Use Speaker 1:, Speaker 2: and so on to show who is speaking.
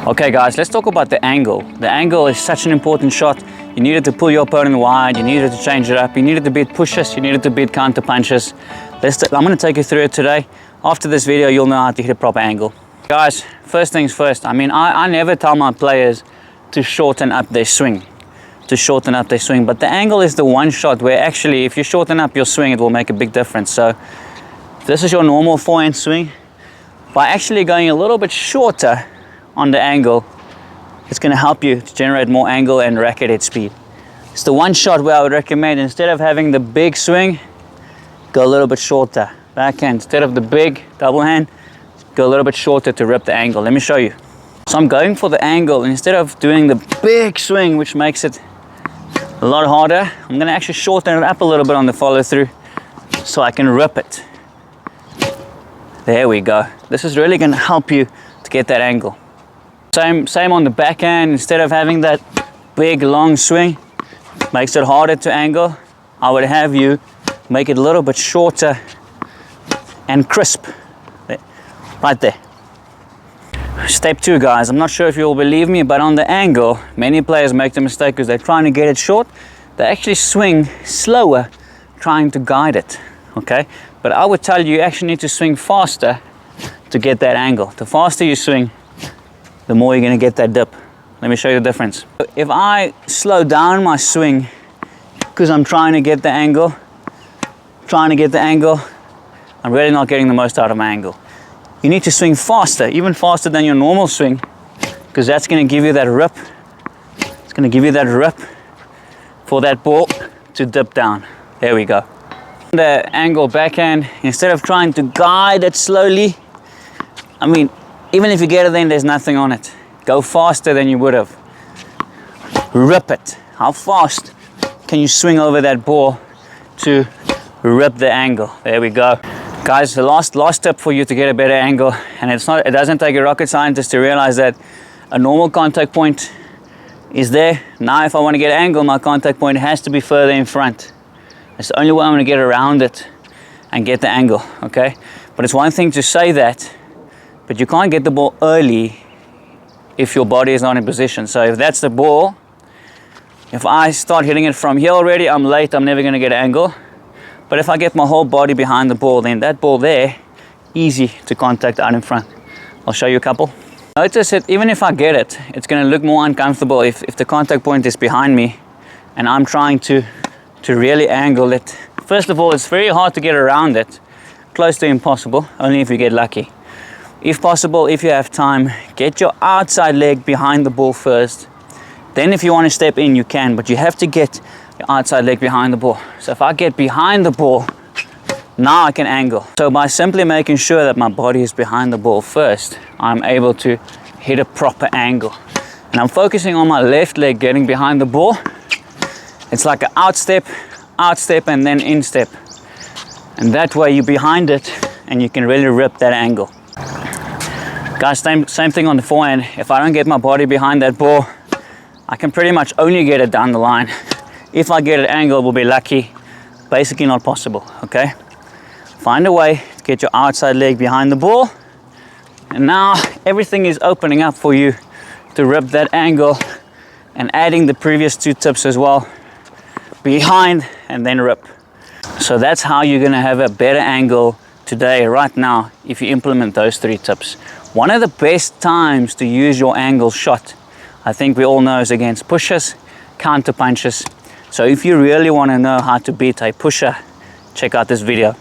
Speaker 1: Okay guys, let's talk about the angle. The angle is such an important shot. You needed to pull your opponent wide, you needed to change it up, you needed to beat pushes, you needed to beat counter punches. I'm going to take you through it today. After this video, you'll know how to hit a proper angle. Guys, first things first, I never tell my players to shorten up their swing. But the angle is the one shot where actually if you shorten up your swing, it will make a big difference. So this is your normal forehand swing. By actually going a little bit shorter on the angle, it's going to help you to generate more angle and racket head speed. It's the one shot where I would recommend, instead of having the big swing, go a little bit shorter. Backhand, instead of the big double hand, go a little bit shorter to rip the angle. Let me show you. So I'm going for the angle, and instead of doing the big swing, which makes it a lot harder, I'm going to actually shorten it up a little bit on the follow through so I can rip it. There we go. This is really going to help you to get that angle. Same on the backhand. Instead of having that big long swing, makes it harder to angle, I would have you make it a little bit shorter and crisp. Right there. Step 2, guys. I'm not sure if you'll believe me, but on the angle, many players make the mistake because they're trying to get it short. They actually swing slower trying to guide it. Okay? But I would tell you, you actually need to swing faster to get that angle. The faster you swing, the more you're going to get that dip. Let me show you the difference. If I slow down my swing because I'm trying to get the angle, I'm really not getting the most out of my angle. You need to swing faster, even faster than your normal swing, because that's going to give you that rip. It's going to give you that rip for that ball to dip down. There we go. The angle backhand, instead of trying to guide it slowly, even if you get it in, there's nothing on it. Go faster than you would have. Rip it. How fast can you swing over that ball to rip the angle? There we go. Guys, the last tip for you to get a better angle, and it doesn't take a rocket scientist to realize that a normal contact point is there. Now if I want to get angle, my contact point has to be further in front. It's the only way I'm going to get around it and get the angle, okay? But it's one thing to say that, but you can't get the ball early if your body is not in position. So if that's the ball, if I start hitting it from here already, I'm late, I'm never going to get an angle. But if I get my whole body behind the ball, then that ball there, easy to contact out in front. I'll show you a couple. Notice that even if I get it, it's going to look more uncomfortable if the contact point is behind me and I'm trying to really angle it. First of all, it's very hard to get around it. Close to impossible, only if you get lucky. If possible, if you have time, get your outside leg behind the ball first. Then if you want to step in, you can, but you have to get your outside leg behind the ball. So if I get behind the ball, now I can angle. So by simply making sure that my body is behind the ball first, I'm able to hit a proper angle. And I'm focusing on my left leg getting behind the ball. It's like an outstep, and then instep. And that way you're behind it and you can really rip that angle. Guys, same thing on the forehand. If I don't get my body behind that ball, I can pretty much only get it down the line. If I get an angle, we'll be lucky. Basically not possible, okay? Find a way to get your outside leg behind the ball. And now everything is opening up for you to rip that angle, and adding the previous 2 tips as well. Behind and then rip. So that's how you're gonna have a better angle today, right now, if you implement those 3 tips. One of the best times to use your angle shot, I think we all know, is against pushes, counter punches. So if you really want to know how to beat a pusher, check out this video.